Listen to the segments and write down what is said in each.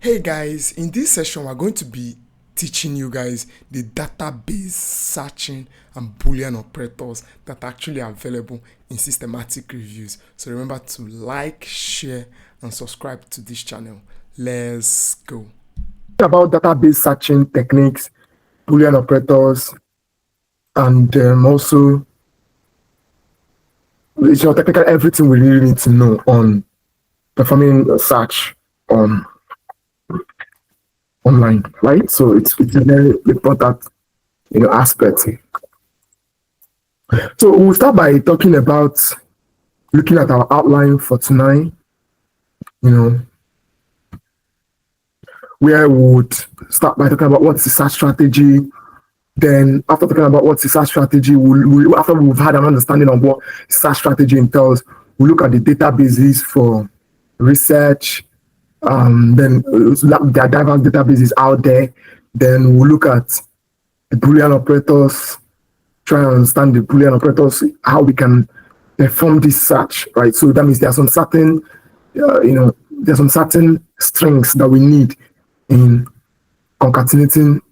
Hey guys, in this session we're going to be teaching you guys the database searching and Boolean operators that are actually available in systematic reviews. So remember to like, share and subscribe to this channel. Let's go. About database searching techniques, Boolean operators, and also technically everything we really need to know on performing a search on online, right? So it's a very important aspect. So we'll start by talking about looking at our outline for tonight, where we would start by talking about what's the search strategy. Then after talking about what's the search strategy, after we've had an understanding of what search strategy entails, we'll look at the databases for research. Then there are diverse databases out there. Then we'll look at the Boolean operators, try and understand the Boolean operators, how we can perform this search, right? So that means there are some certain, there's some certain strings that we need in concatenating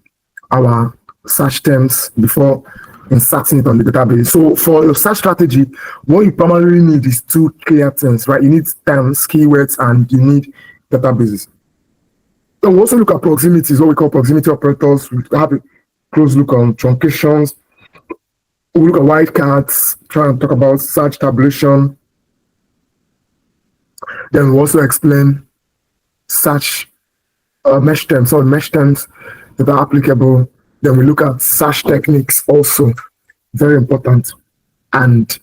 our search terms before inserting it on the database. So for your search strategy, what you primarily need is two clear terms, right? You need terms, keywords, and you need databases. And we also look at proximities, what we call proximity operators. We have a close look on truncations. We look at wildcards, try and talk about search tabulation. Then we also explain search mesh terms, so mesh terms that are applicable. Then we look at search techniques also, very important. And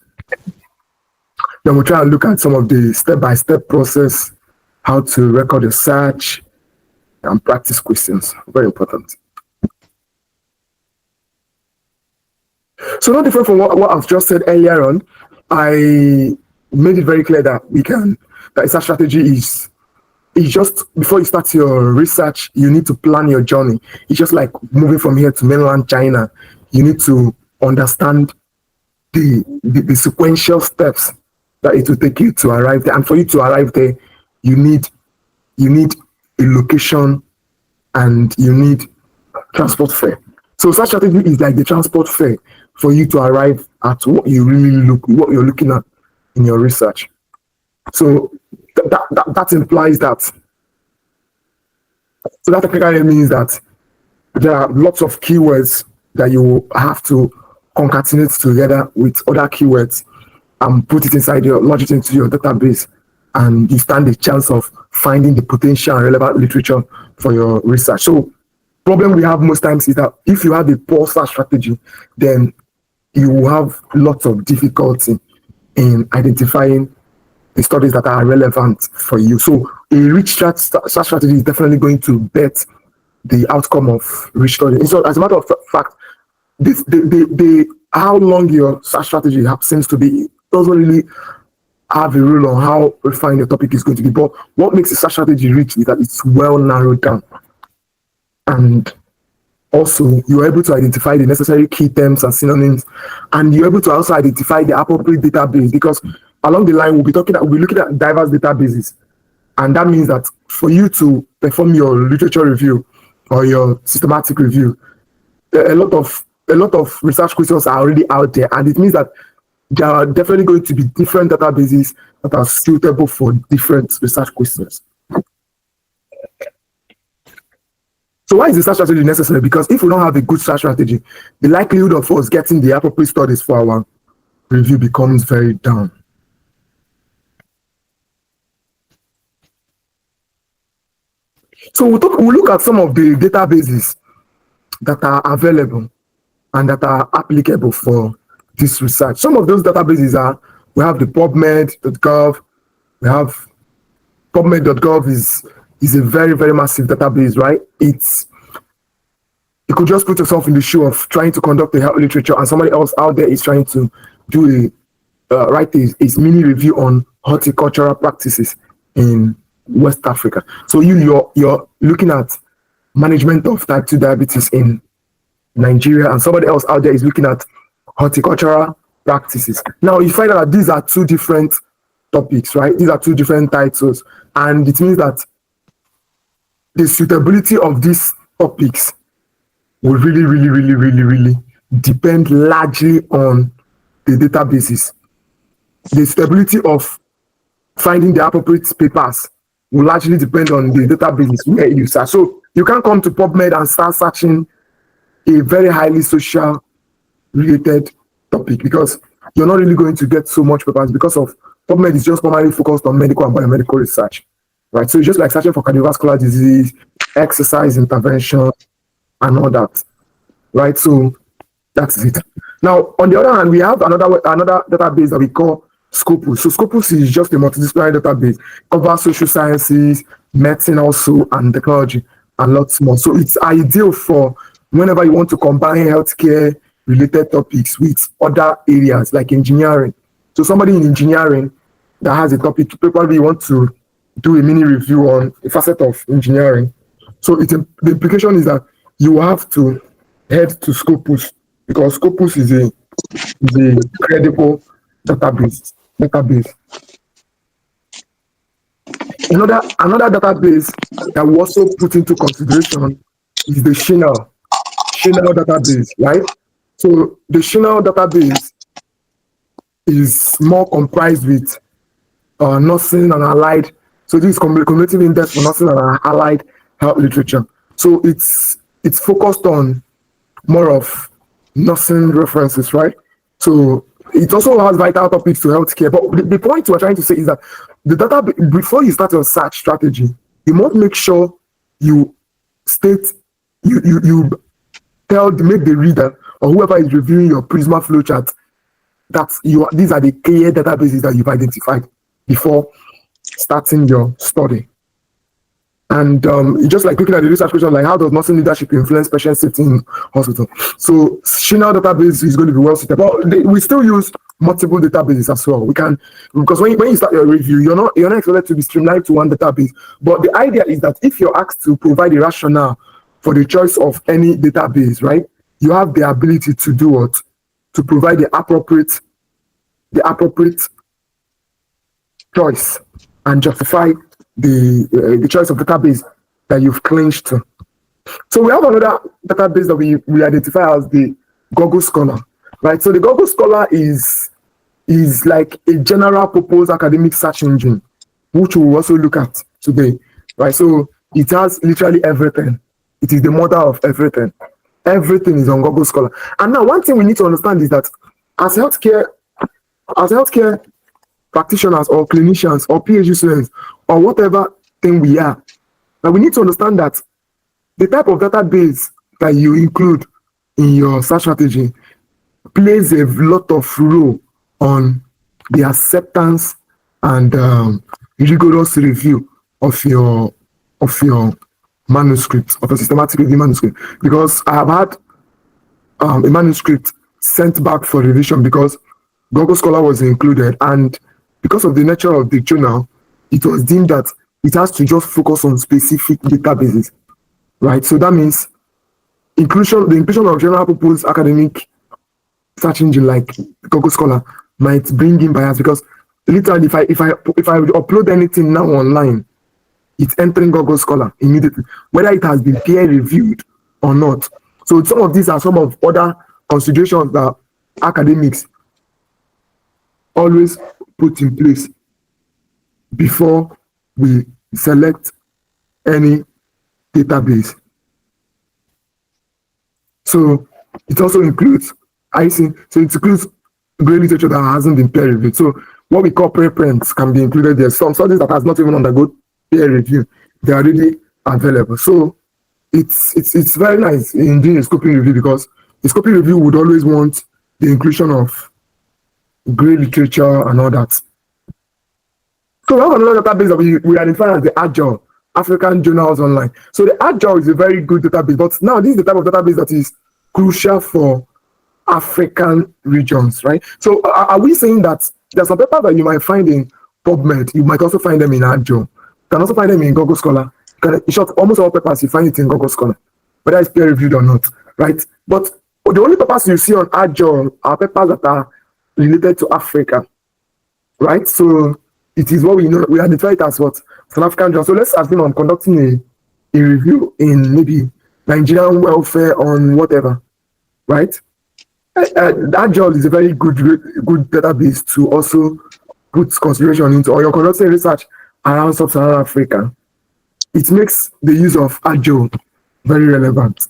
then we try and look at some of the step-by-step process, how to record a search and practice questions, very important. So not different from what I've just said earlier on, I made it very clear that that a search strategy is just before you start your research, you need to plan your journey. It's just like moving from here to mainland China. You need to understand the sequential steps that it will take you to arrive there. And for you to arrive there, you need a location and you need transport fare. So such strategy is like the transport fare for you to arrive at what you're looking at in your research. So that implies that. So that technically means that there are lots of keywords that you have to concatenate together with other keywords and put it lodge it into your database, and you stand a chance of finding the potential and relevant literature for your research. So problem we have most times is that if you have a poor search strategy, then you will have lots of difficulty in identifying the studies that are relevant for you. So a rich search strategy is definitely going to bet the outcome of rich studies. So as a matter of fact, how long your search strategy seems to be doesn't really have a rule on how refined your topic is going to be. But what makes a search strategy rich is that it's well narrowed down. And also, you're able to identify the necessary key terms and synonyms, and you're able to also identify the appropriate database, because along the line, we'll be looking at diverse databases. And that means that for you to perform your literature review or your systematic review, a lot of research questions are already out there. And it means that there are definitely going to be different databases that are suitable for different research questions. So why is the search strategy necessary? Because if we don't have a good search strategy, the likelihood of us getting the appropriate studies for our review becomes very down. So we'll look at some of the databases that are available and that are applicable for this research. Some of those databases we have the PubMed.gov. We have PubMed.gov is a very, very massive database, right? You could just put yourself in the shoe of trying to conduct a health literature, and somebody else out there is trying to do write a mini review on horticultural practices in West Africa. So you're looking at management of type 2 diabetes in Nigeria, and somebody else out there is looking at horticultural practices. Now you find out that these are two different topics, right? These are two different titles, and it means that the suitability of these topics will really depend largely on the databases. The suitability of finding the appropriate papers will largely depend on the databases where you search. So you can't come to PubMed and start searching a very highly social related topic because you're not really going to get so much papers because of PubMed is just primarily focused on medical and biomedical research, right? So it's just like searching for cardiovascular disease, exercise intervention, and all that, right? So that's it. Now, on the other hand, we have another database that we call Scopus. So Scopus is just a multidisciplinary database, covers social sciences, medicine also, and technology, and lots more. So it's ideal for whenever you want to combine healthcare related topics with other areas like engineering. So somebody in engineering that has a topic, probably want to do a mini review on a facet of engineering. So the implication is that you have to head to Scopus because Scopus is a credible database. Another database that we also put into consideration is the CINAHL database, right? So the CINAHL database is more comprised with nursing and allied. So this is cumulative index for nursing and allied health literature. So it's focused on more of nursing references, right? So it also has vital topics to healthcare. But the point we're trying to say is that the data, before you start your search strategy, you must make sure you state, you make the reader or whoever is reviewing your Prisma flowchart that these are the clear databases that you've identified before starting your study. And just like looking at the research question, like how does nursing leadership influence patient safety in hospital? So CINAHL database is going to be well suited, but we still use multiple databases as well. We can, because when you start your review, you're not expected to be streamlined to one database. But the idea is that if you're asked to provide a rationale for the choice of any database, right, you have the ability to do what? To provide the appropriate choice and justify the choice of database that you've clinged to. So we have another database that we identify as the Google Scholar, right? So the Google Scholar is like a general purpose academic search engine, which we'll also look at today, right? So it has literally everything. It is the mother of everything. Everything is on Google Scholar. And now one thing we need to understand is that as healthcare practitioners or clinicians or PhD students or whatever thing we are, now we need to understand that the type of database that you include in your search strategy plays a lot of role on the acceptance and rigorous review of your manuscript, of a systematic review manuscript. Because I have had a manuscript sent back for revision because Google Scholar was included, and because of the nature of the journal, it was deemed that it has to just focus on specific databases, right? So that means the inclusion of general purpose academic search engine like Google Scholar might bring in bias because literally if I upload anything now online, it's entering Google Scholar immediately, whether it has been peer reviewed or not. So some of these are some of other considerations that academics always put in place before we select any database. So it also includes IC, so it includes grade literature that hasn't been peer reviewed. So what we call preprints can be included there. Some studies that has not even undergone peer review, they are already available. So it's very nice in doing a scoping review because the scoping review would always want the inclusion of grade literature and all that. So we have another database that we identify as the Agile African Journals Online. So the Agile is a very good database, but now this is the type of database that is crucial for African regions, right? So are we saying that there's some papers that you might find in PubMed, you might also find them in Agile, you can also find them in Google Scholar. In short, almost all papers you find it in Google Scholar, whether it's peer reviewed or not, right? But the only papers you see on Agile are papers that are related to Africa, right? So it is what we know. We identify it as what? An African journal. So let's assume I'm conducting a review in maybe Nigerian welfare on whatever, right? That job is a very good database to also put consideration into, or you're conducting research around sub-Saharan Africa. It makes the use of Agile very relevant.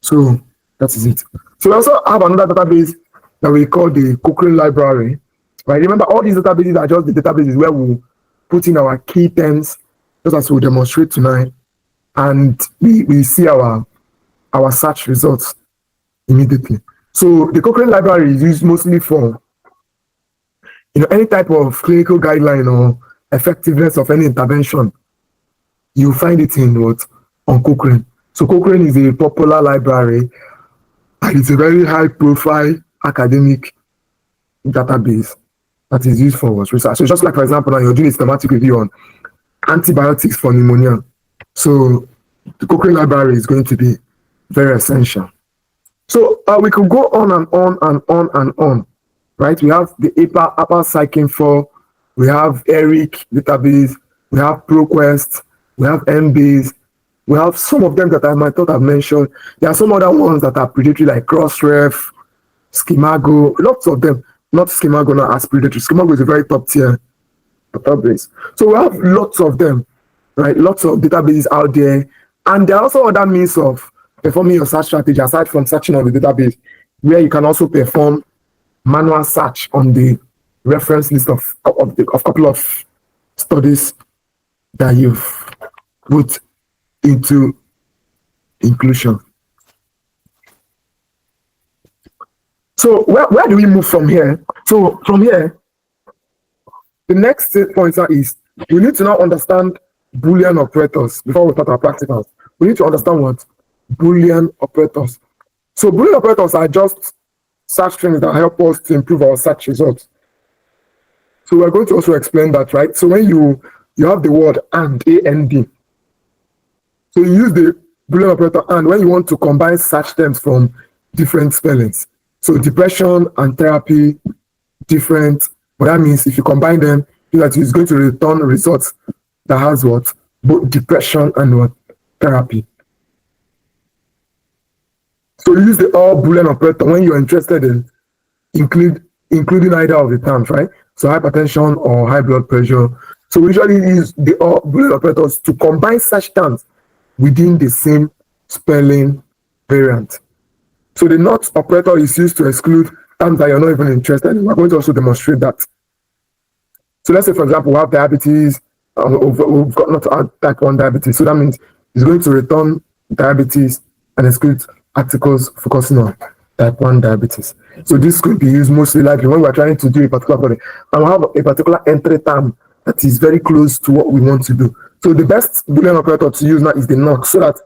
So that is it. So we also have another database that we call the Cochrane Library. Right? Remember, all these databases are just the databases where we put in our key terms, just as we'll demonstrate tonight, and we see our search results immediately. So the Cochrane Library is used mostly for any type of clinical guideline or effectiveness of any intervention. You find it in on Cochrane. So Cochrane is a popular library, and it's a very high-profile academic database that is used for research. So just like, for example, now you're doing a systematic review on antibiotics for pneumonia. So the Cochrane Library is going to be very essential. So we could go on and on and on and on, right? We have the APA PsycINFO, we have ERIC database, we have ProQuest, we have Embase, we have some of them that I might not have mentioned. There are some other ones that are predatory, like Crossref, Schemago, lots of them. Not Schemago, not as predatory. Schemago is a very top tier database. So we have lots of them, right? Lots of databases out there. And there are also other means of performing your search strategy aside from searching on the database, where you can also perform manual search on the reference list of couple of studies that you've put into inclusion. So where do we move from here? So from here, the next pointer is we need to now understand Boolean operators before we start our practicals. We need to understand what Boolean operators. So Boolean operators are just search strings that help us to improve our search results. So we're going to also explain that, right? So when you have the word and, A-N-D. So you use the Boolean operator and when you want to combine search terms from different spellings. So depression and therapy, different. But that means if you combine them, that it's going to return results that has what? Both depression and what? Therapy. So you use the all Boolean operator when you're interested in including either of the terms, right? So hypertension or high blood pressure. So we usually use the all Boolean operators to combine such terms within the same spelling variant. So the not operator is used to exclude terms that you're not even interested in. We're going to also demonstrate that. So let's say, for example, we have diabetes, we've got not type 1 diabetes. So that means it's going to return diabetes and exclude articles focusing on type 1 diabetes. So this could be used mostly likely when we're trying to do a particular body. And we have a particular entry term that is very close to what we want to do. So the best Boolean operator to use now is the not, so that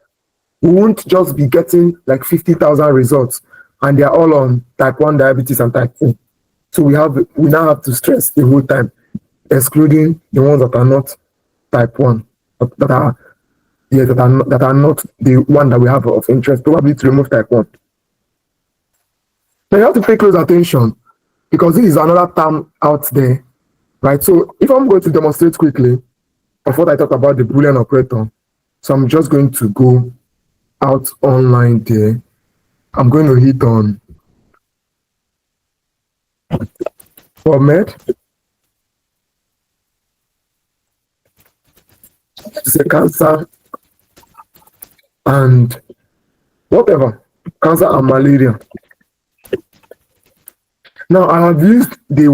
we won't just be getting like 50,000 results and they're all on type 1 diabetes and type 2. So we now have to stress the whole time, excluding the ones that are not type 1, that are not the one that we have of interest, probably to remove type 1. Now you have to pay close attention because this is another term out there, right? So if I'm going to demonstrate quickly of what I talked about the Boolean operator, so I'm just going to go out online there. I'm going to hit on PubMed. Say cancer and whatever, cancer and malaria. Now I have used the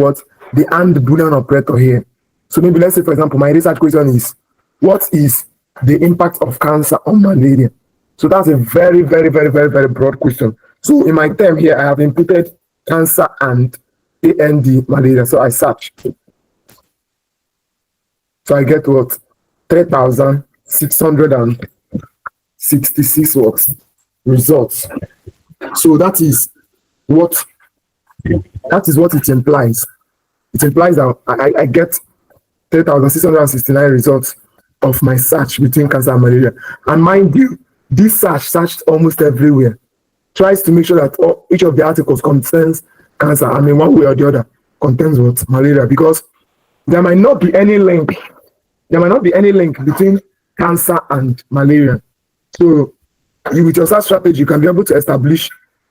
and Boolean operator here. So maybe let's say, for example, my research question is, what is the impact of cancer on malaria? So that's a very, very, very, very, very broad question. So in my term here, I have inputted cancer and AND malaria. So I search. So I get what? 3,666 results. So that is what it implies. It implies that I get 3,669 results of my search between cancer and malaria. And mind you, this searched almost everywhere. Tries to make sure that each of the articles contains cancer, and in one way or the other contains what? Malaria, because there might not be any link. There might not be any link between cancer and malaria. So with your search strategy, you can be able to establish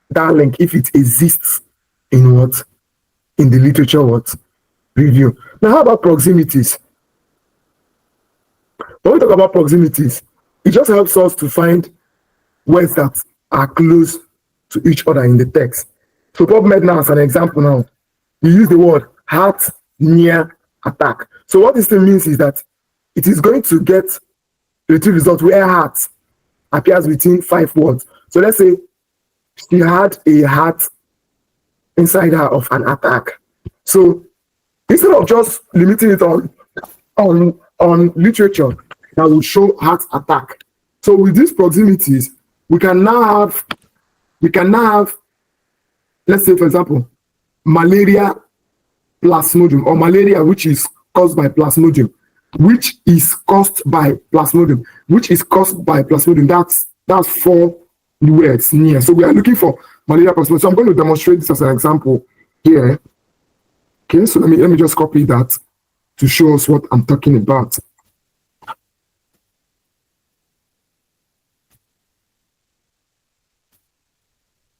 that link if it exists in what? In the literature what? Review. Now, how about proximities? When we talk about proximities, it just helps us to find words that are close to each other in the text. So PubMed now, as an example now, we use the word heart near attack. So what this thing means is that it is going to get retrieve result where heart appears within 5 words. So let's say she had a heart inside her of an attack. So instead of just limiting it on literature that will show heart attack, so with these proximities, we can now have, let's say, for example, malaria plasmodium, or malaria which is caused by plasmodium, which is caused by plasmodium. That's 4 words near. So we are looking for malaria plasmodium. So I'm going to demonstrate this as an example here. Okay, so let me just copy that to show us what I'm talking about.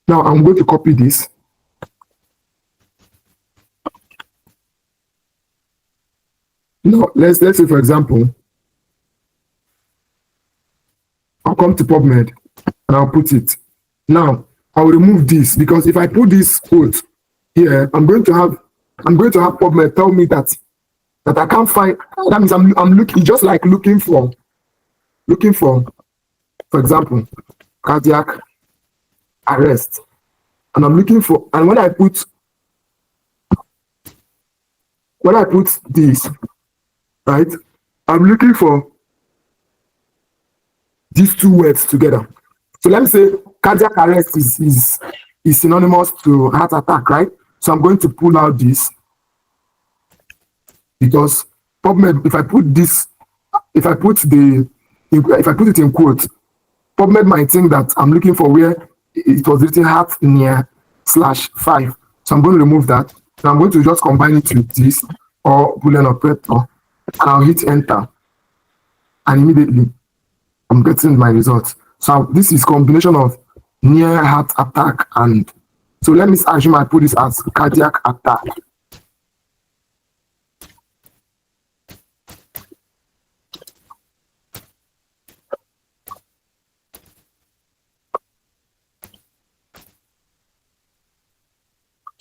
Now I'm going to copy this. Now let's say, for example, I'll come to PubMed and I'll put it. Now I will remove this, because if I put this quote here, I'm going to have PubMed tell me that I can't find. That means I'm looking, just like looking for example, cardiac arrest, and I'm looking for, and when I put this, right, I'm looking for these 2 words together. So let me say cardiac arrest is synonymous to heart attack, right? So I'm going to pull out this, because PubMed, if I put it in quotes, PubMed might think that I'm looking for where it was written heart near /5. So I'm going to remove that. And I'm going to just combine it with this or Boolean operator, and I'll hit enter. And immediately I'm getting my results. So this is combination of near heart attack, and so let me assume I put this as cardiac attack.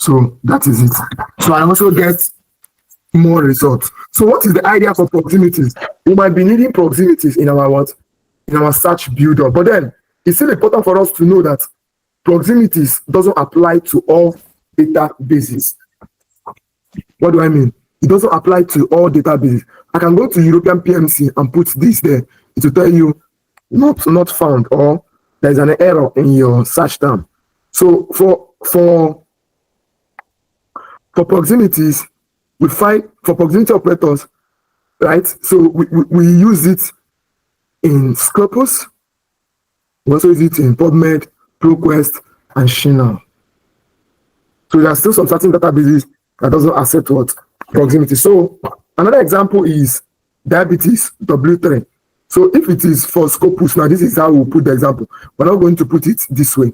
So that is it. So I also get more results. So what is the idea for proximities? We might be needing proximities in our search builder, but then it's still important for us to know that proximities doesn't apply to all databases. What do I mean? It doesn't apply to all databases. I can go to European PMC and put this there. It will tell you not found, or there's an error in your search term. So for proximities, we find for proximity operators, right? So we use it in Scopus. We also use it in PubMed, ProQuest, and CINAHL. So there are still some certain databases that doesn't accept what proximity. So another example is diabetes W3. So if it is for Scopus, now this is how we'll put the example. We're not going to put it this way,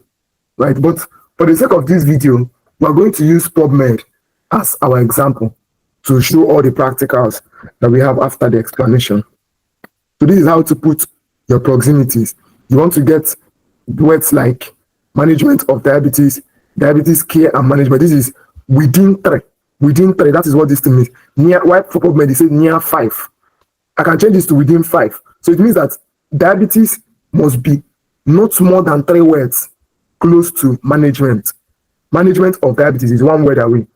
right? But for the sake of this video, we're going to use PubMed as our example to show all the practicals that we have after the explanation. So this is how to put your proximities. You want to get words like management of diabetes, diabetes care and management. This is within 3. Within 3, that is what this thing means. Near, why for PubMed they say near 5. I can change this to within 5. So it means that diabetes must be not more than 3 words close to management. Management of diabetes is 1 word away.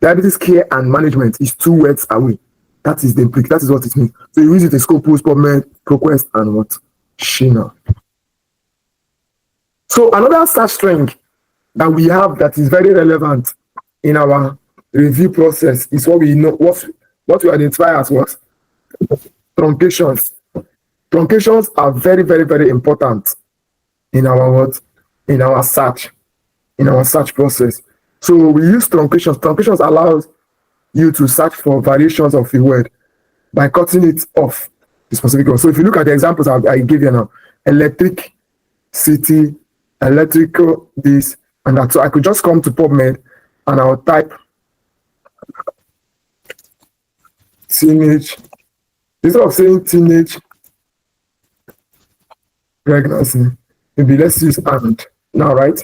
Diabetes care and management is 2 words away. That is what it means. So you use it in Scopus, PubMed, ProQuest, and what? CINAHL. So another search string that we have that is very relevant in our review process is what we know, what we identify as what? Truncations. Truncations are very, very, very important in our what? In our search process. So we use truncations. Truncations allows you to search for variations of a word by cutting it off the specific one. So if you look at the examples I give you now, electric city, electrical this and that. So I could just come to PubMed and I'll type teenage, instead of saying teenage pregnancy, maybe let's use and now, right?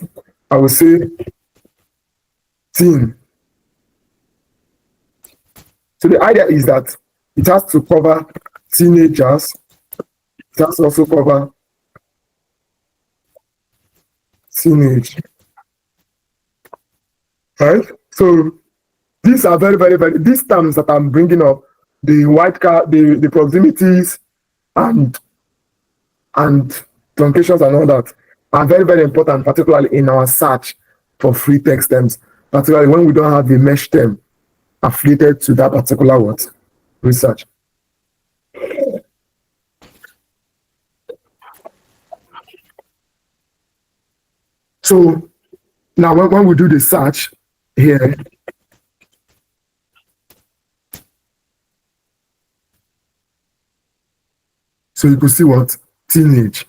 I will say teen. So the idea is that it has to cover teenagers, it has to also cover teenage, right? So these are very, these terms that I'm bringing up, the wildcard, the proximities and truncations and all that are very important, particularly in our search for free text terms, particularly when we don't have a mesh term affiliated to that particular word research. So now when we do the search here, so you can see what? Teenage,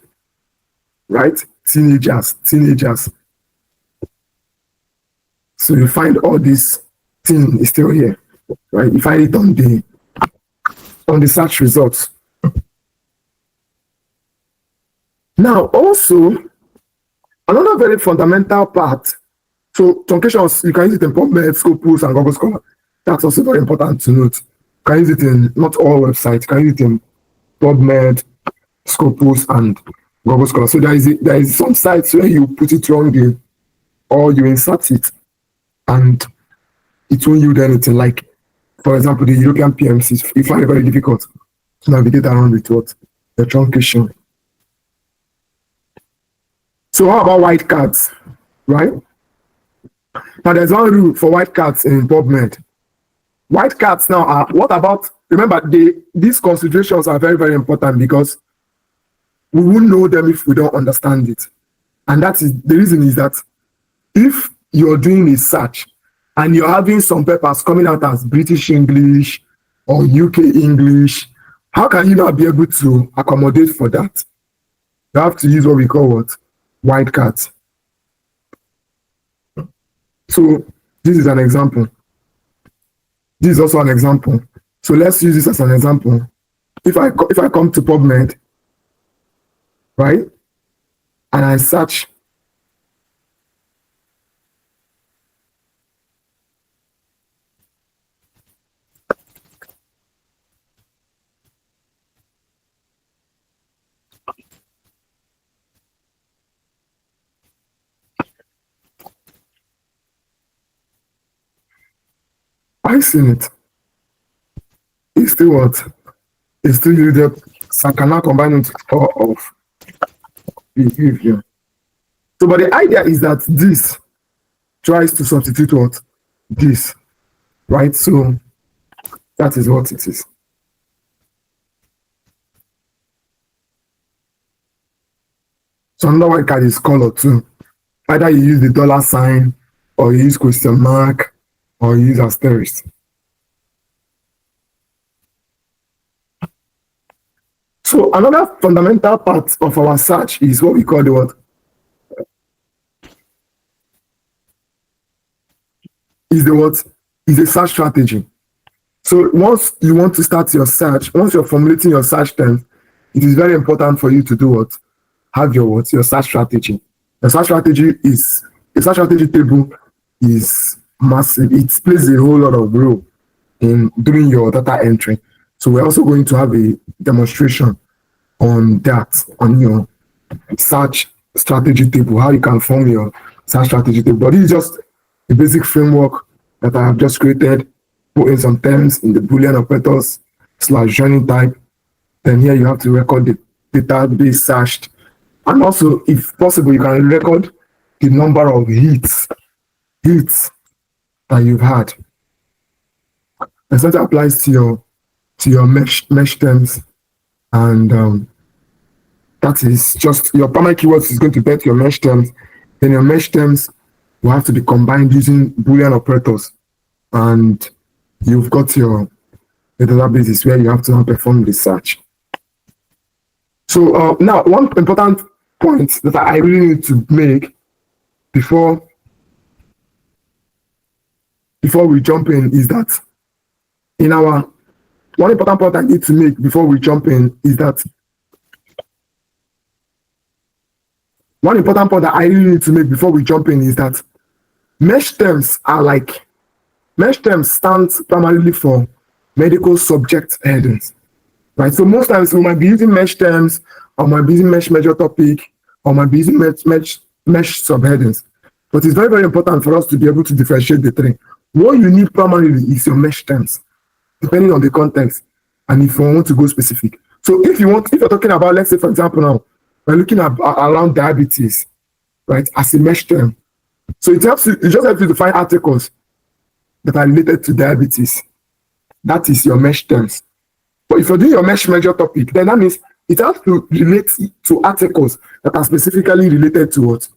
right? Teenagers. So you find all this teen is still here, right? You find it on the search results. Now also, another very fundamental part, so truncations, you can use it in PubMed, Scopus, and Google Scholar. That's also very important to note. You can use it in not all websites, you can use it in PubMed, Scopus, and Google Scholar. So there is some sites where you put it wrongly or you insert it and it won't yield anything. Like, for example, the European PMCs, you find it very difficult to navigate around with what? The truncation. So how about wildcards, right? Now there's one rule for wildcards in PubMed. Wildcards now are, what about, remember, these considerations are very important because we won't know them if we don't understand it. And that is, the reason is that if you're doing a search and you're having some papers coming out as British English or UK English, how can you not be able to accommodate for that? You have to use what we call what? Wildcards. So this is an example. This is also an example. So let's use this as an example. If I come to PubMed, right, and I search I seen it. It's still what? It's still used. So I cannot combine it of behavior. So, but the idea is that this tries to substitute what? This, right? So that is what it is. So another one card is color too. Either you use the $sign or you use question mark or you use asterisk. So another fundamental part of our search is what we call the what? Is the what? Is a search strategy. So once you want to start your search, once you're formulating your search terms, it is very important for you to do what? Have your what? Your search strategy. The search strategy is, a search strategy table is massive. It plays a whole lot of role in doing your data entry. So we're also going to have a demonstration on that, on your search strategy table, how you can form your search strategy table. But this is just a basic framework that I have just created, put in some terms in the Boolean operators / joining type. Then here you have to record the database searched. And also, if possible, you can record the number of hits that you've had. And so that applies to your mesh terms, and that is just your primary keywords is going to bet your mesh terms. Then your mesh terms will have to be combined using Boolean operators, and you've got your databases where you have to perform the search. So now, one important point that I really need to make before we jump in is that one important point I need to make before we jump in is that one important point that I really need to make before we jump in is that mesh terms stands primarily for medical subject headings, right? So most times we might be using mesh terms, or might be using mesh major topic, or might be using mesh subheadings. But it's very, very important for us to be able to differentiate the three. What you need primarily is your mesh terms, depending on the context, and if you want to go specific. So if you're talking about, let's say, for example, now we're looking at around diabetes, right, as a mesh term. So it just helps you to find articles that are related to diabetes. That is your mesh terms. But if you're doing your mesh major topic, then that means it has to relate to articles that are specifically related to what?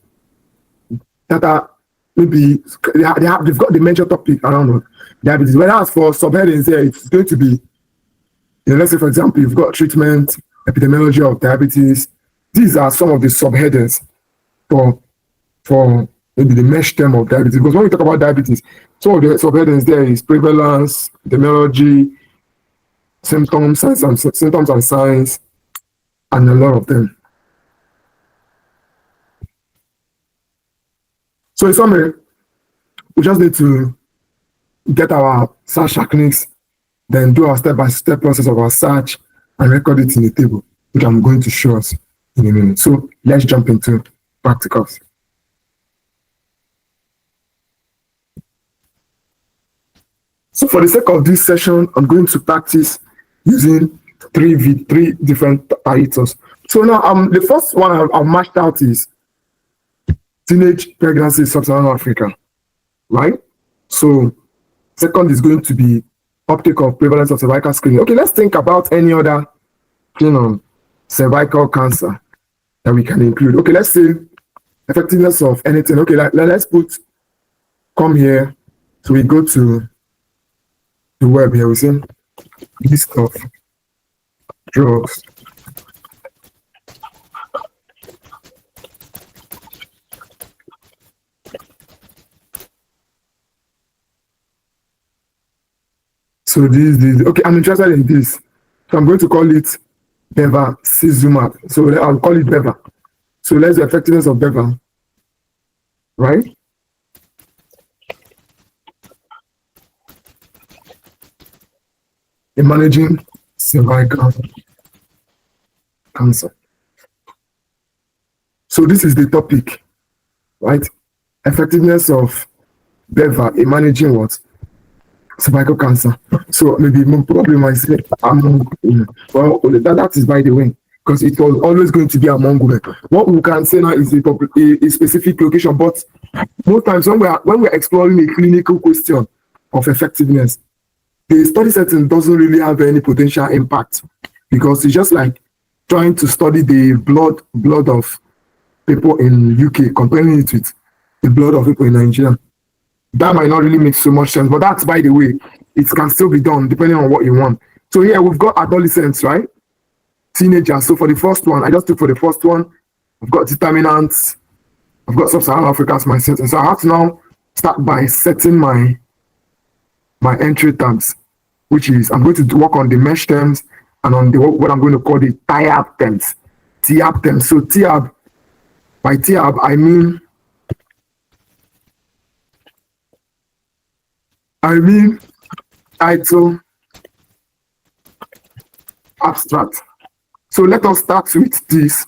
That are maybe they've got the major topic around what? Diabetes. Whereas for subheadings there, it's going to be, let's say, for example, you've got treatment, epidemiology of diabetes. These are some of the subheadings for maybe the mesh term of diabetes. Because when we talk about diabetes, some of the subheadings there is prevalence, epidemiology, symptoms and signs, and a lot of them. So in summary, we just need to get our search techniques, then do our step-by-step process of our search and record it in the table, which I'm going to show us in a minute. So let's jump into practicals. So for the sake of this session, I'm going to practice using three different titles. So now the first one I've matched out is teenage pregnancy in sub-Saharan Africa, right? So second is going to be uptake of prevalence of cervical screening. Okay, let's think about any other cervical cancer that we can include. Okay, let's say effectiveness of anything. Okay, let's come here. So we go to the web here. We say list of drugs. So this, okay, I'm interested in this. So I'm going to call it bevacizumab. So I'll call it beva. So let's do effectiveness of beva, right? In managing cervical cancer. So this is the topic, right? Effectiveness of beva in managing what? Cervical cancer. So maybe probably might say well, that is by the way, because it was always going to be among women. What we can say now is a specific location, but most times when we're exploring a clinical question of effectiveness, the study setting doesn't really have any potential impact, because it's just like trying to study the blood of people in UK, comparing it with the blood of people in Nigeria. That might not really make so much sense, but that's by the way, it can still be done depending on what you want. So here we've got adolescents, right? Teenagers. So for the first one, I just took for the first one, I've got determinants, I've got sub-Saharan Africa as my sentence. So I have to now start by setting my entry terms, which is I'm going to work on the mesh terms and on what I'm going to call the TIAB terms. TIAB terms. So TIAB, by TIAB, I mean title, abstract. So let us start with this.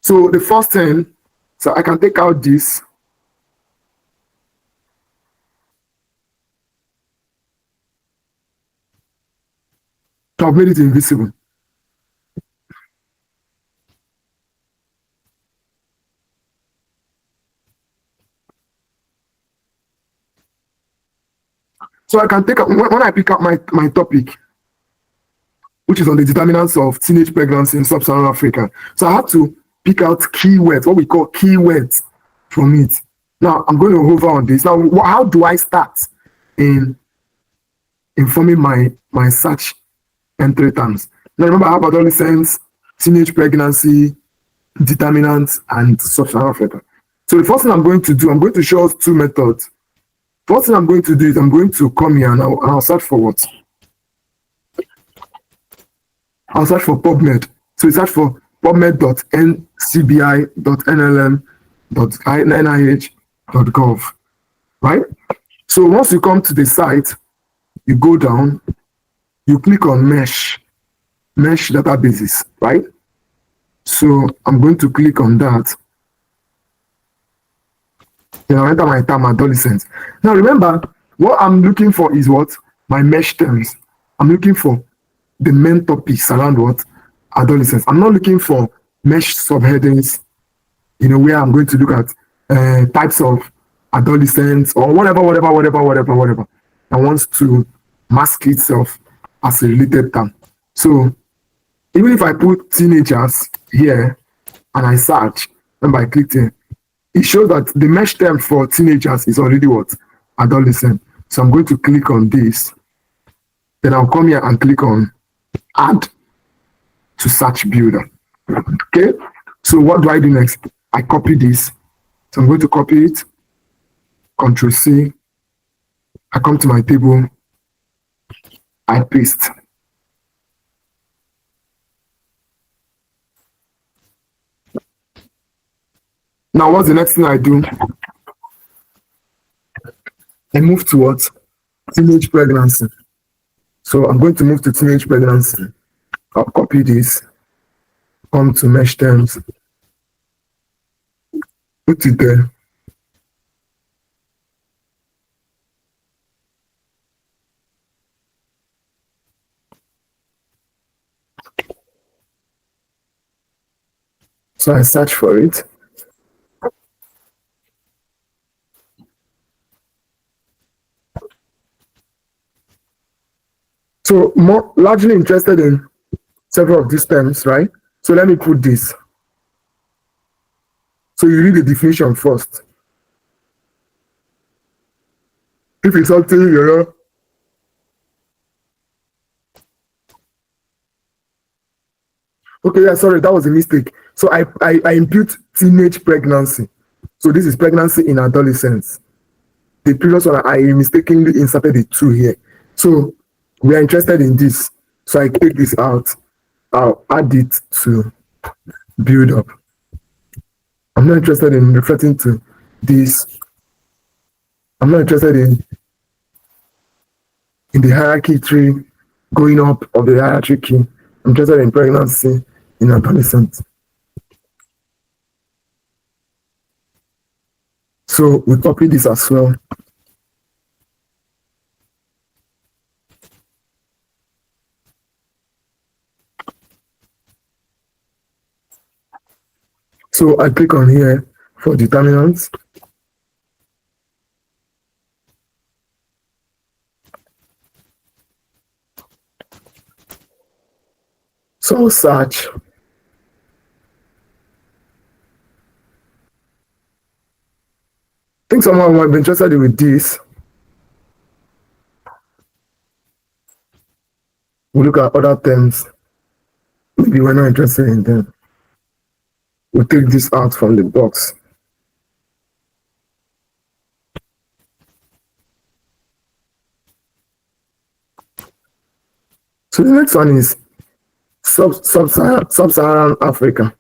So the first thing, so I can take out this. So I've made it invisible. So I can take up, when I pick up my topic, which is on the determinants of teenage pregnancy in sub-Saharan Africa. So I have to pick out keywords, what we call keywords from it. Now I'm going to hover on this. Now, how do I start in informing my search entry terms? Now remember, I have adolescents, teenage pregnancy, determinants, and sub-Saharan Africa. So the first thing I'm going to do, I'm going to show us two methods. First thing I'm going to do is I'm going to come here and I'll search for what? I'll search for PubMed. So we search for pubmed.ncbi.nlm.nih.gov, right? So once you come to the site, you go down, you click on mesh databases, right? So I'm going to click on that. Then I'll enter my term adolescents. Now remember, what I'm looking for is what? My mesh terms. I'm looking for the main topics around what? Adolescents. I'm not looking for mesh subheadings, where I'm going to look at types of adolescents or whatever. I want to mask itself as a related term. So even if I put teenagers here and I search, and I click here, it shows that the mesh term for teenagers is already what? Adolescent. So I'm going to click on this. Then I'll come here and click on add to search builder. Okay. So what do I do next? I copy this. So I'm going to copy it. Control C. I come to my table. I paste. Now, what's the next thing I do? I move towards teenage pregnancy. So I'm going to move to teenage pregnancy. I'll copy this, come to mesh terms, put it there. So I search for it. So more largely interested in several of these terms, right? So let me put this. So you read the definition first. If it's something, okay, yeah, sorry, that was a mistake. So I impute teenage pregnancy. So this is pregnancy in adolescence. The previous one, I mistakenly inserted a 2 here. So we are interested in this. So I take this out. I'll add it to build up. I'm not interested in referring to this. I'm not interested in the hierarchy tree, going up of the hierarchy key. I'm interested in pregnancy in adolescents. So we copy this as well. So I click on here for determinants. So I'll search. I think someone might be interested with this. We'll look at other terms. Maybe we're not interested in them. We'll take this out from the box. So the next one is sub-Saharan Africa.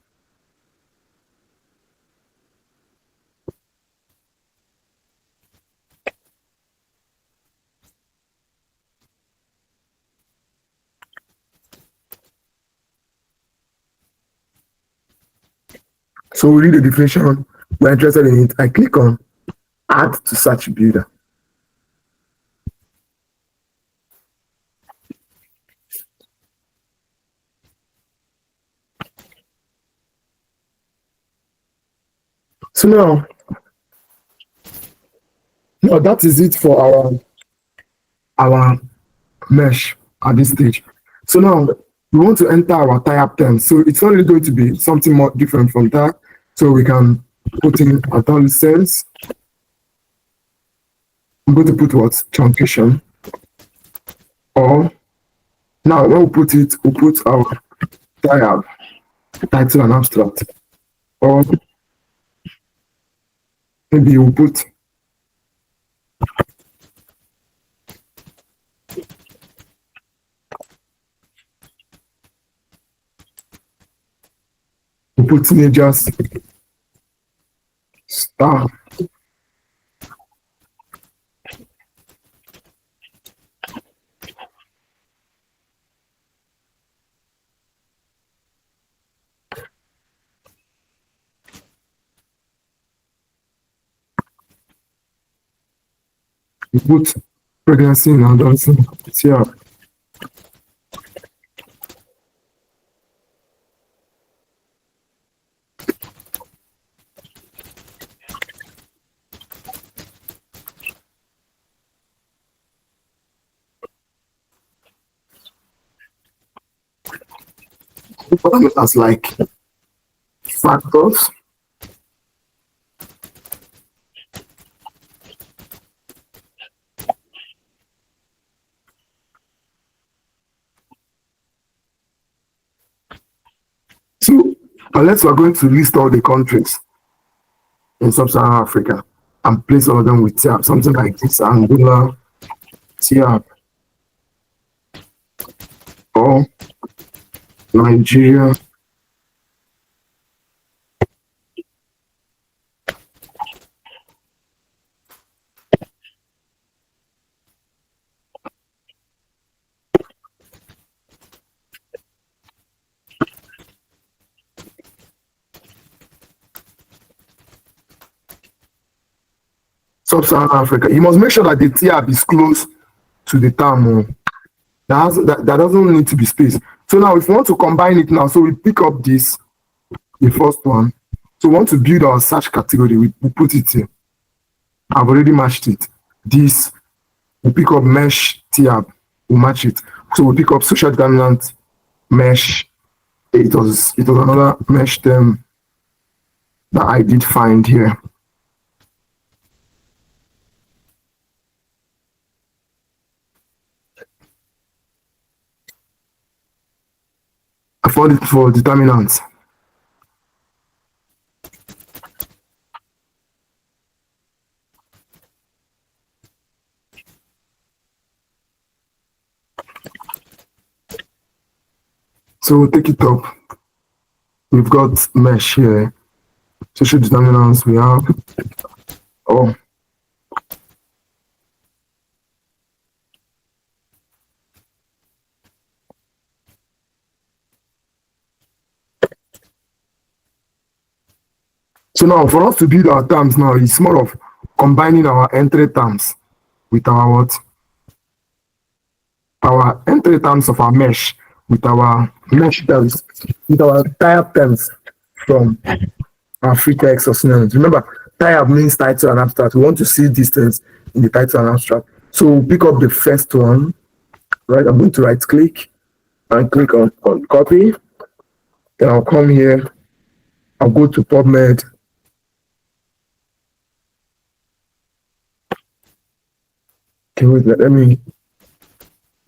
So we read the definition, we're interested in it. I click on add to search builder. So now that is it for our mesh at this stage. So now we want to enter our tie-up terms. So it's only going to be something more different from that. So we can put in adolescence. I'm going to put what? Truncation. Or now when we put it, we'll put our tie-up. title and abstract. Or maybe you put teenagers star. You put pregnancy and adolescent. Yeah. Parameters like factors. So unless we're going to list all the countries in sub-Saharan Africa and place all of them with tab, something like this, Angola, tab, or Nigeria, sub-Saharan Africa. You must make sure that the tab is close to the term. That doesn't need to be spaced. So now if we want to combine it now, so we pick up this, the first one. So we want to build our search category, we put it here. I've already matched it. This, we pick up mesh tab, we match it. So we pick up social determinant mesh. It was another mesh term that I did find here. I found it for determinants. So we'll take it up. We've got mesh here. Social determinants we have. Oh. So now for us to build our terms now, it's more of combining our entry terms with our what? Our entry terms of our mesh with our mesh terms, with our tie-up terms from our free text or synonyms. Remember, tie-up means title and abstract. We want to see distance in the title and abstract. So we'll pick up the first one, right? I'm going to right click and click on copy. Then I'll come here. I'll go to PubMed. Okay, wait, let me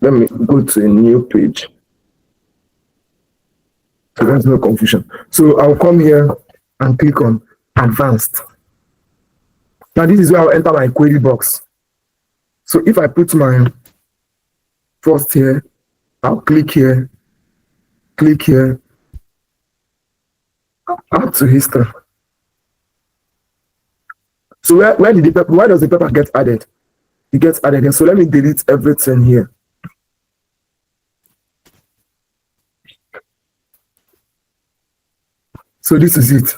go to a new page. So there's no confusion. So I'll come here and click on advanced. Now this is where I'll enter my query box. So if I put my first here, I'll click here, add to history. So where does the paper get added? It gets added here. So let me delete everything here. So this is it.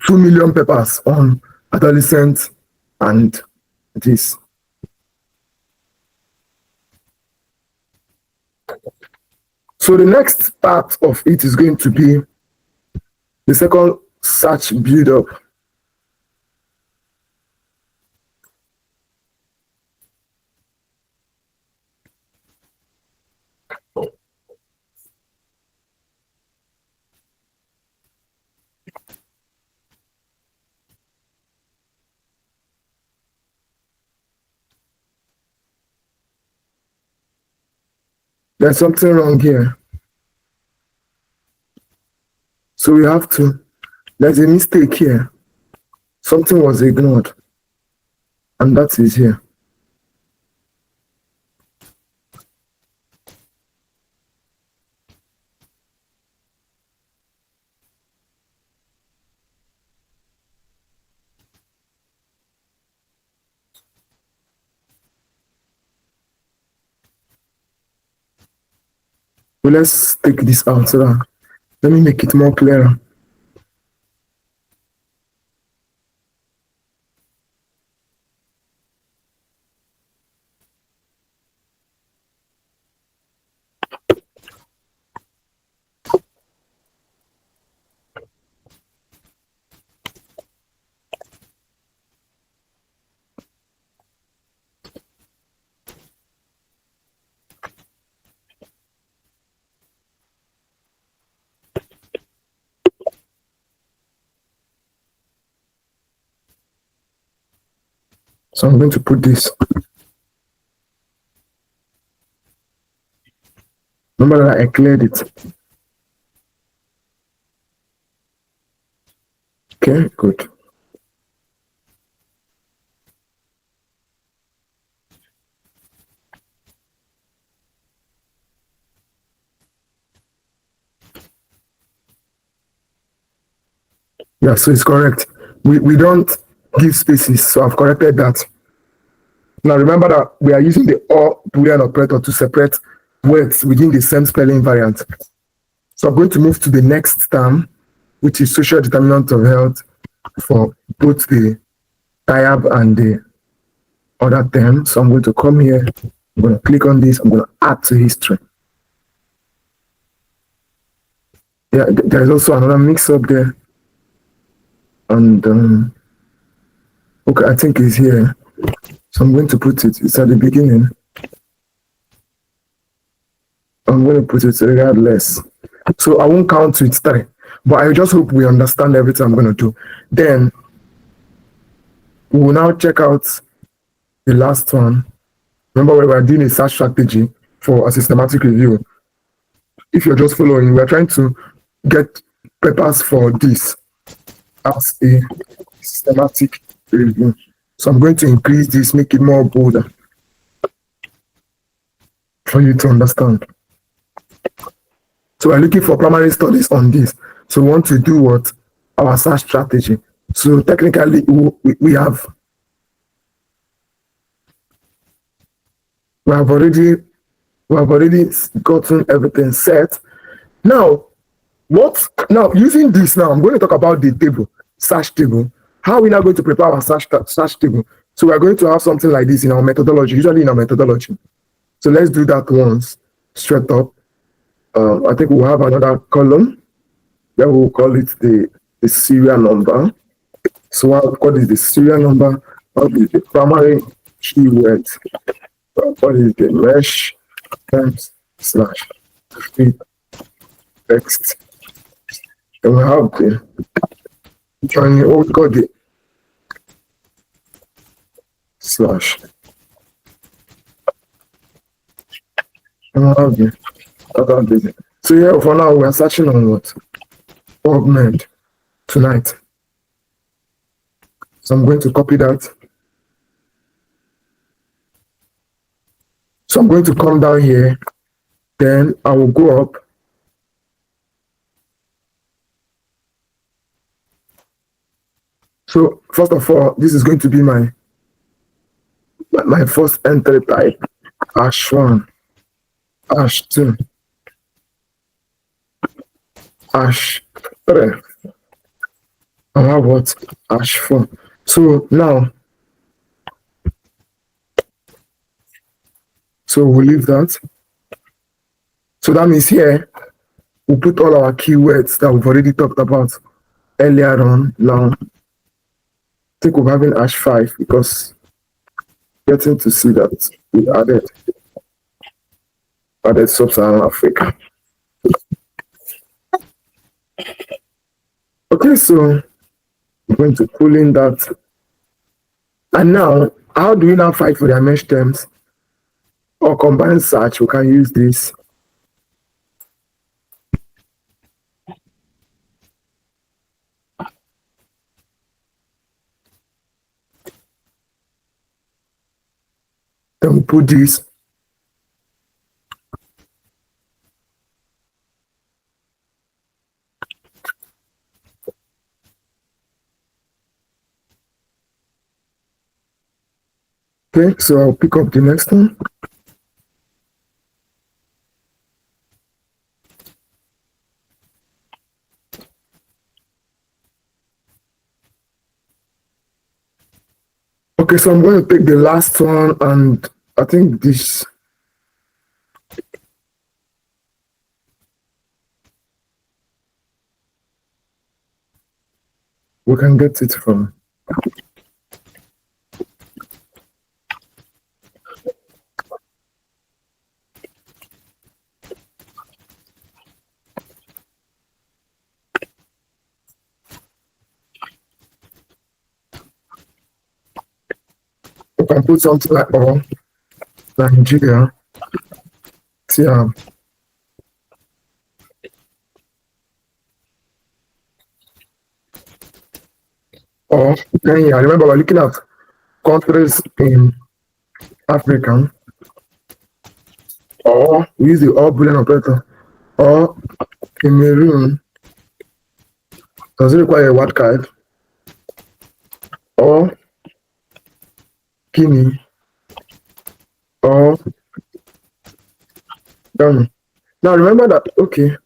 2 million papers on adolescents and this. So the next part of it is going to be the second search build up. There's something wrong here. So we have to, there's a mistake here. Something was ignored, and that is here. So let's take this out so that, let me make it more clearer. So I'm going to put this. Remember that I cleared it. Okay, good. Yeah, so it's correct. We don't give spaces, so I've corrected that. Now remember that we are using the or Boolean operator to separate words within the same spelling variant. So I'm going to move to the next term, which is social determinant of health for both the diab and the other term. So I'm going to come here, I'm going to click on this, I'm going to add to history. Yeah, there's also another mix up there. And okay, I think it's here. So I'm going to put it, it's at the beginning. I'm going to put it regardless. So I won't count to its 3, but I just hope we understand everything I'm going to do. Then we will now check out the last one. Remember, we were doing a search strategy for a systematic review. If you're just following, we are trying to get papers for this as a systematic review. So I'm going to increase this, make it more bolder for you to understand. So we're looking for primary studies on this. So we want to do what? Our search strategy. So technically, we have already gotten everything set. Now, using this now, I'm going to talk about the table, search table. How are we now going to prepare our search table? So we're going to have something like this in our methodology, usually in our methodology. So let's do that once, straight up. I think we'll have another column. Then we'll call it the serial number. So what is the serial number? What is the primary keyword? What is the mesh terms slash feed text? And we have the joining, what we call the slash. And we have the other basic. So here for now we are searching on what? PubMed tonight. So I'm going to copy that. So I'm going to come down here, then I will go up. So first of all, this is going to be my first entry type, #1, #2, #3. I have what? #4. So now, so we'll leave that. So that means here, we'll put all our keywords that we've already talked about earlier on. Now, I think we're having #5 because getting to see that we added Sub-Saharan Africa. Okay, so I'm going to pull in that. And now, how do we now fight for their mesh terms? Or combined search, we can use this. Then we put this. Okay, so I'll pick up the next one. Okay, so I'm going to take the last one, and I think this. We can get it from. We can put something like Nigeria. Yeah. Or Kenya. Remember, we're looking at countries in Africa. Or we use the all Boolean operator. Or Cameroon. Does it require a wildcard? Or Guinea. Or now remember that, okay.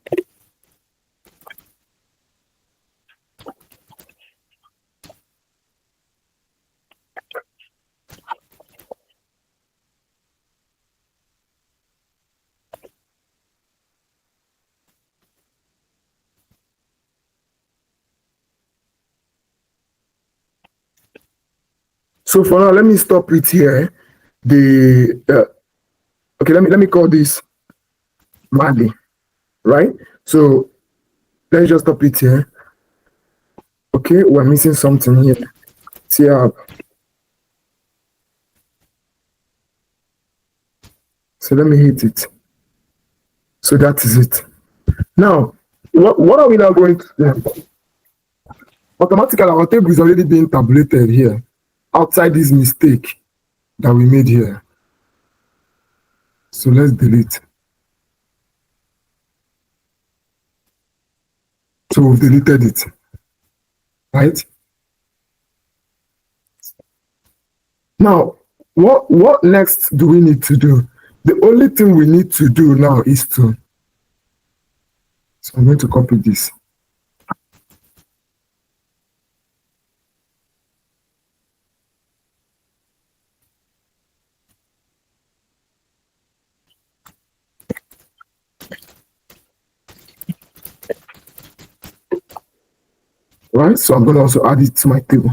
So for now, let me stop it here. Okay, let me call this Mali, right? So let's just stop it here. Okay, we're missing something here. Tab. So let me hit it. So that is it. Now, what are we now going to do? Automatically, our table is already being tabulated here, outside this mistake that we made here. So let's delete. So we've deleted it, right? Now, what next do we need to do? The only thing we need to do now is to, so I'm going to copy this. Right, so I'm going to also add it to my table.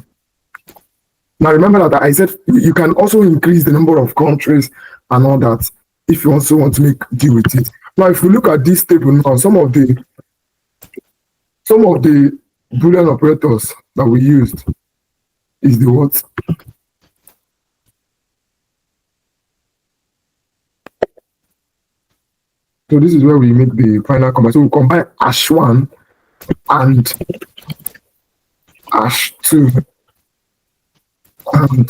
Now remember that I said you can also increase the number of countries and all that if you also want to make deal with it. Now, if we look at this table now, some of the Boolean operators that we used is the what? So this is where we make the final combine. So we combine #1 and #2 and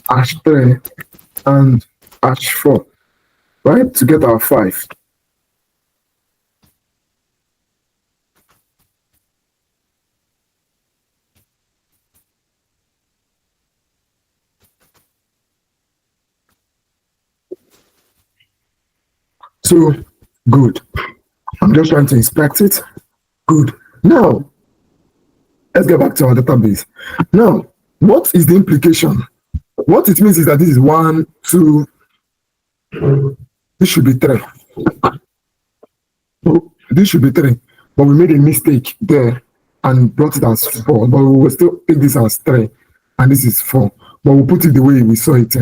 #3 and #4, right? To get our 5. So good. I'm just trying to inspect it. Good. Now, let's get back to our database. Now, what is the implication? What it means is that this is 1, 2, this should be 3. So this should be 3, but we made a mistake there and brought it as 4, but we will still take this as 3, and this is 4, but we'll put it the way we saw it.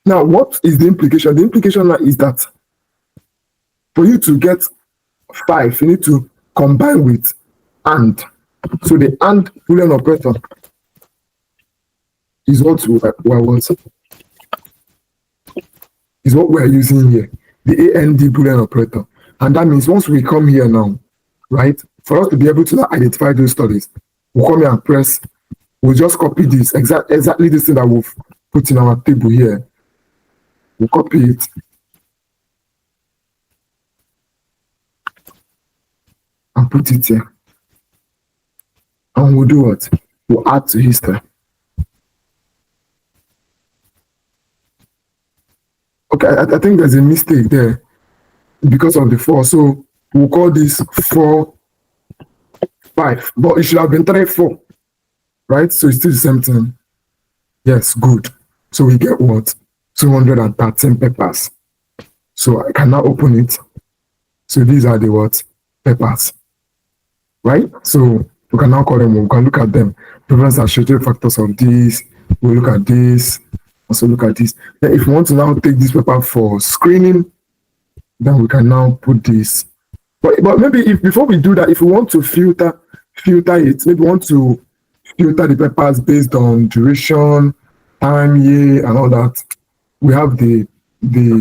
Now, what is the implication? The implication is that for you to get 5, you need to combine with AND. So the AND Boolean operator is what we're using here, the AND Boolean operator. And that means once we come here now, right, for us to be able to identify those studies, we'll come here and press, we'll just copy this, exactly this thing that we've put in our table here. We'll copy it. And put it here. And we'll do what? We'll add to history. Okay, I think there's a mistake there because of the 4. So we'll call this 4, 5. But it should have been 3, 4. Right? So it's still the same thing. Yes, good. So we get what? 213 papers. So I can now open it. So these are the what? Papers. Right? So we can now call them, we can look at them. Prevalence associated factors of this. We'll look at this. Also look at this. Then if we want to now take this paper for screening, then we can now put this. But maybe if before we do that, if we want to filter it, maybe we want to filter the papers based on duration, time, year, and all that. We have the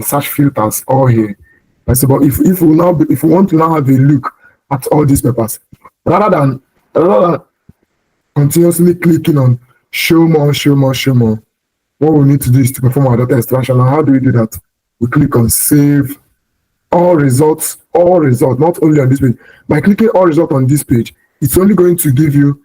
search filters all here. Right? So, but if we want to now have a look at all these papers, rather than continuously clicking on show more, what we need to do is to perform our data extraction. And how do we do that? We click on save all results, not only on this page. By clicking all results on this page, it's only going to give you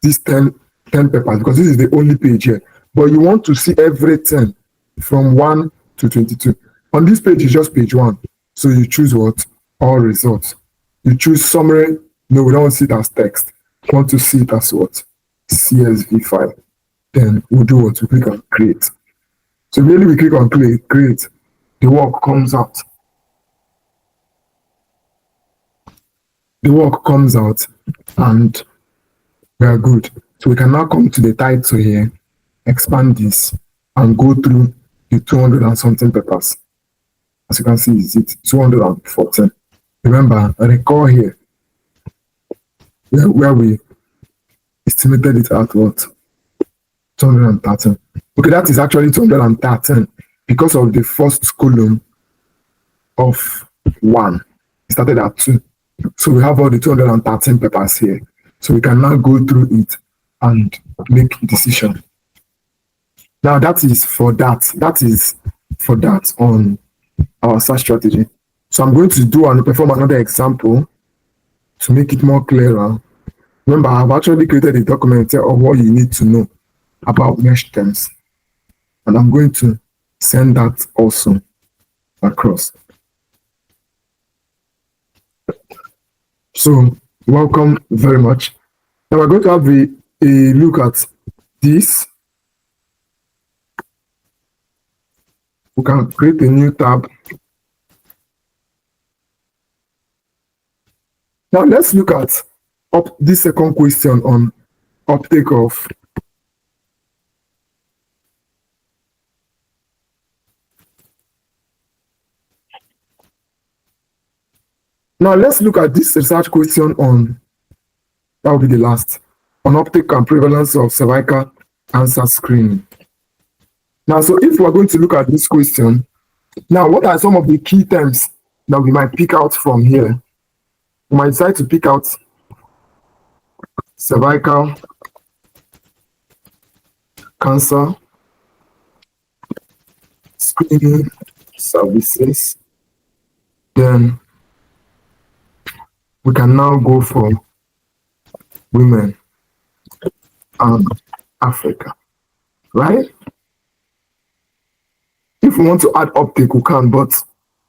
these 10 papers because this is the only page here. But you want to see everything from 1 to 22. On this page is just page 1. So you choose what? All results. You choose summary. No, we don't want to see it as text. We want to see it as what? CSV file. Then we'll do what? We click on create. So immediately we click on create, the work comes out. The work comes out and we are good. So we can now come to the title here, expand this, and go through the 200 and something papers. As you can see, is it 214. Remember, recall here where we estimated it at what? 213. Okay, that is actually 213 because of the first column of 1. It started at 2. So we have all the 213 papers here. So we can now go through it and make a decision. Now that is for that. That is for that on our search strategy. So I'm going to do and perform another example to make it more clearer. Remember, I've actually created a document of what you need to know about mesh terms. And I'm going to send that also across. So welcome very much. Now we're going to have a look at this. We can create a new tab. Now let's look at this second question on uptake of Now let's look at this research question on, that will be the last, on uptake and prevalence of cervical cancer screening. Now, so if we're going to look at this question, now what are some of the key terms that we might pick out from here? We might decide to pick out cervical cancer screening services. Then we can now go for women and Africa, right? If we want to add uptake, we can, but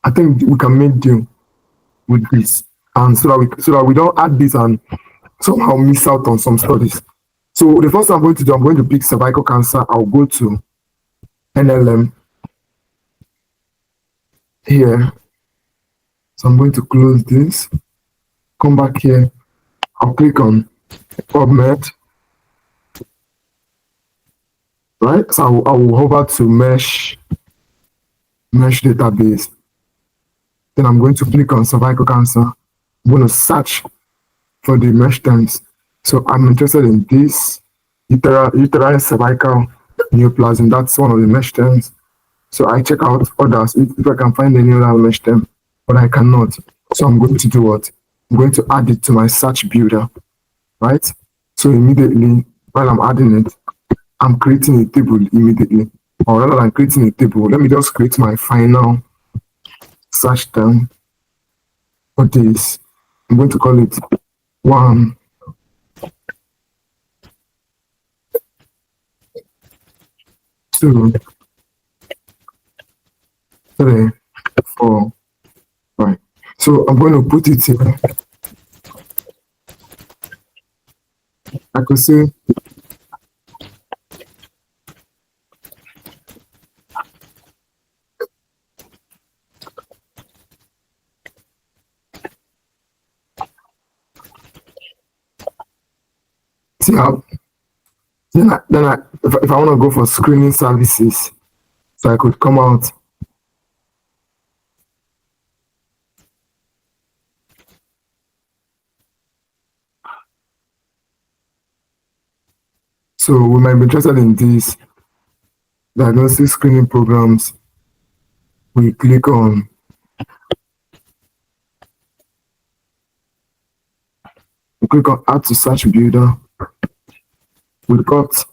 I think we can make deal with this, and so that we don't add this and somehow miss out on some studies. So the first thing I'm going to do, I'm going to pick cervical cancer. I'll go to NLM here. So I'm going to close this. Come back here. I'll click on PubMed. Right? So I will hover to mesh database. Then I'm going to click on cervical cancer. I'm going to search for the mesh terms. So I'm interested in this uterine cervical neoplasm. That's one of the mesh terms. So I check out others if I can find any other mesh term, but I cannot. So I'm going to do what? I'm going to add it to my search builder, right? So immediately, while I'm adding it, I'm creating a table immediately. or rather than creating a table, let me just create my final search term for this. I'm going to call it 1, 2, 3, 4, 5. So I'm going to put it here. I could say if I want to go for screening services, so I could come out. So we might be interested in these diagnostic screening programs. We click on add to search builder. We've got so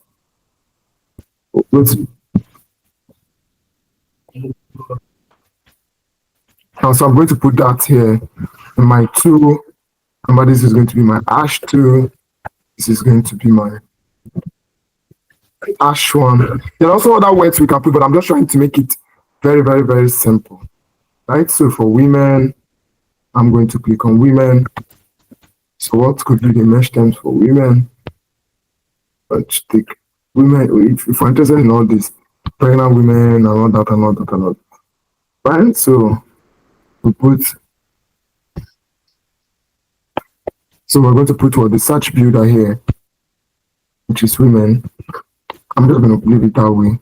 I'm going to put that here in my tool. Remember, this is going to be my ash tool. This is going to be my ash one. There are also other words we can put, but I'm just trying to make it very, very, very simple. Right? So for women, I'm going to click on women. So what could be the mesh terms for women? Let's take women, if we're interested in all this, pregnant women and all that and all that and all that. Right? So we put, so we're going to put what the search builder here, which is women. I'm just going to leave it that way.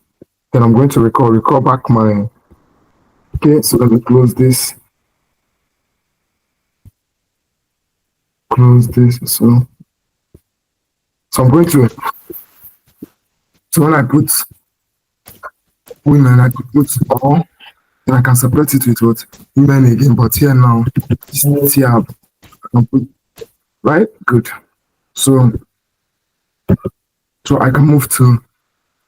Then I'm going to recall back my, okay, so let me close this. Close this, so I'm going to, so when I put women, I could put all, then I can separate it with what? Women again, but here now, this tab, I can put, right? Good. So I can move to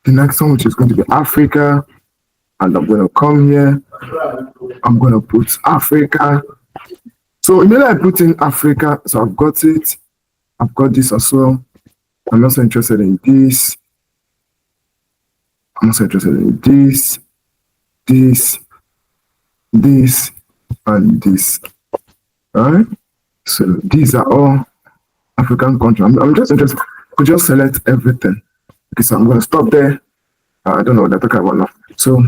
the next one, which is going to be Africa, and I'm going to come here. I'm going to put Africa. So immediately I put in Africa, so I've got it. I've got this as well. I'm also interested in this. I'm also interested in this, this, this, and this. All right. So these are all African countries. I'm just interested. Could just select everything. Okay, so I'm going to stop there. I don't know what they're talking about now. So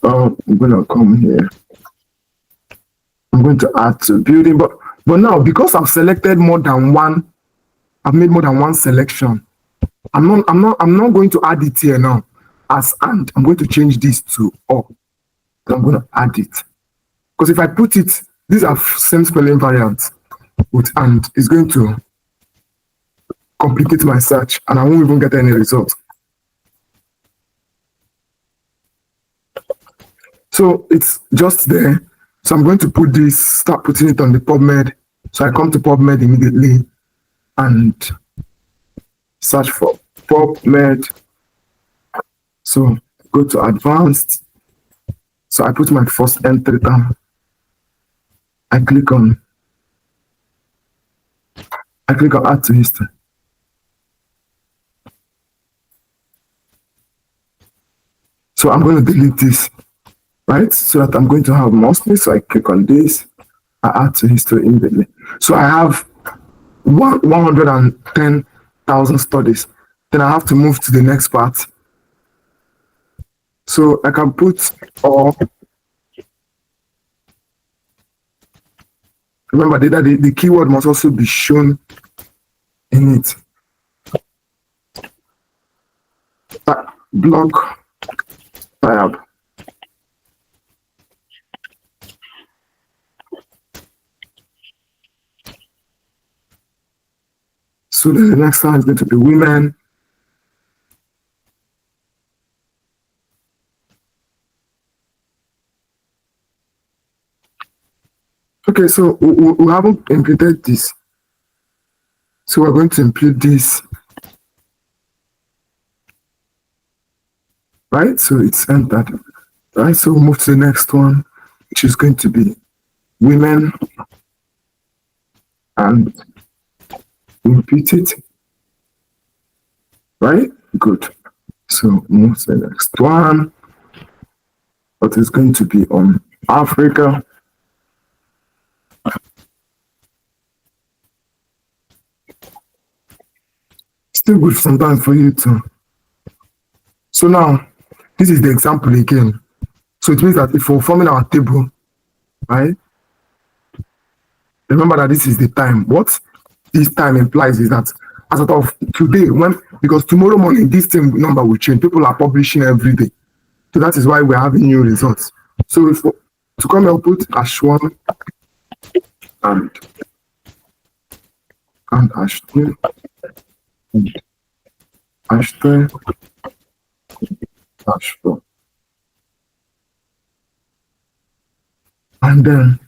I'm going to come here. I'm going to add to building, but now because I've selected more than one, I've made more than one selection. I'm not going to add it here now as and. I'm going to change this to all. I'm going to add it because if I put it, these are same spelling variants with and, it's going to complicate my search and I won't even get any result. So it's just there. So I'm going to put this, start putting it on the PubMed. So I come to PubMed immediately and search for PubMed. So go to advanced. So I put my first entry down. I click on add to history. So I'm going to delete this, right? So that I'm going to have more space. So I click on this, I add to history immediately. So I have 110,000 studies. Then I have to move to the next part. So I can put all. Remember that the keyword must also be shown in it. Blog tab. So then the next one is going to be women. Okay, so we haven't included this. So we're going to include this. right? So it's entered, right? So we'll move to the next one, which is going to be women, and repeat it, right? Good. So move to the next one. What is going to be on Africa? Still good sometimes for you too. So now, this is the example again. So it means that if we're forming our table, right? Remember that this is the time. What this time implies is that as of today, because tomorrow morning this same number will change. People are publishing every day. So that is why we're having new results. So if to come and put #1 and #2 and #3 #4. And then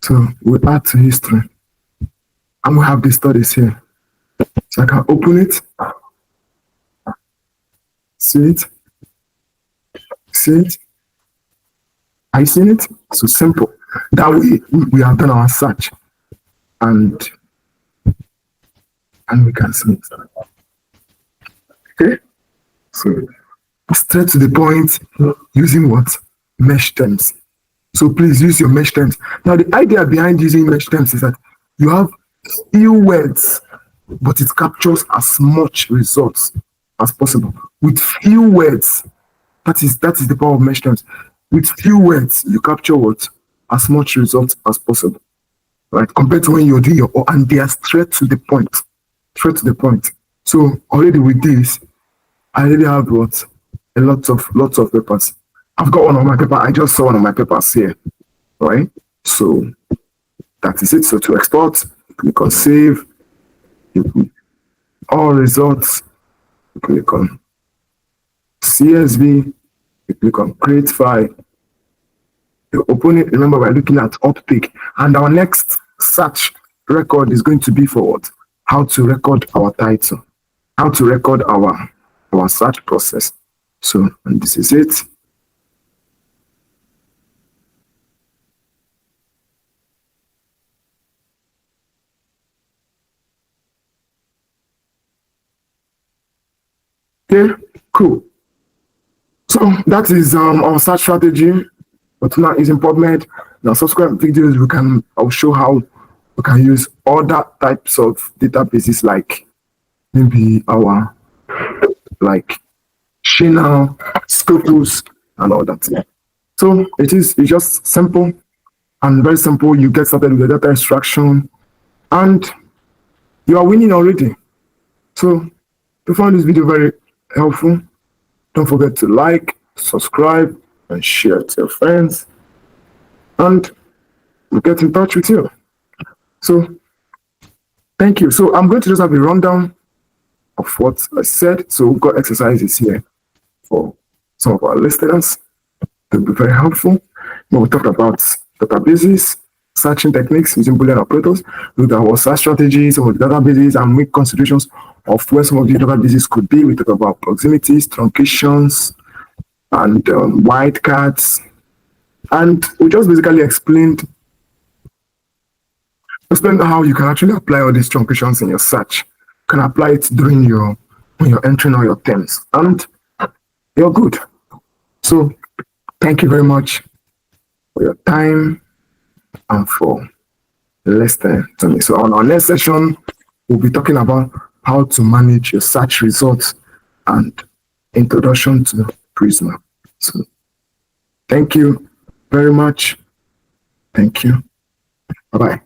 so we add to history. And we have the studies here. So I can open it. See it? See it? Are you seeing it? So simple. That way we have done our search. And we can see it. Okay? So straight to the point, using what? Mesh terms. So please use your mesh terms. Now the idea behind using mesh terms is that you have few words, but it captures as much results as possible. With few words, that is the power of mesh terms. With few words, you capture what? As much results as possible. Right? Compared to when you're doing your, and they are straight to the point. Straight to the point. So already with this, I already have what? Lots of papers. I've got one on my paper. I just saw one of my papers here. Right? So that is it. So to export, click on save. All results. Click on CSV. You click on create file. You open it. Remember, we're looking at uptake. And our next search record is going to be for what? How to record our title. How to record our search process. So, and this is it. Okay, cool. So that is our search strategy. But now is in PubMed. Now subscribe videos, I'll show how we can use other types of databases like maybe our CINAHL, Scopus, and all that. So it's just simple and very simple. You get started with the data extraction and you are winning already. So if you found this video very helpful, don't forget to like, subscribe, and share it to your friends. And we'll get in touch with you. So thank you. So I'm going to just have a rundown of what I said. So we've got exercises here for some of our listeners. They'll be very helpful. When we talked about databases, searching techniques using Boolean operators, look at our search strategies, some of the databases, and make considerations of where some of the databases could be. We talk about proximities, truncations, and wildcards. And we just basically explained how you can actually apply all these truncations in your search. You can apply it when you're entering all your terms, and you're good. So thank you very much for your time and for listening to me. So on our next session, we'll be talking about how to manage your search results and introduction to Prisma. So thank you very much. Thank you. Bye-bye.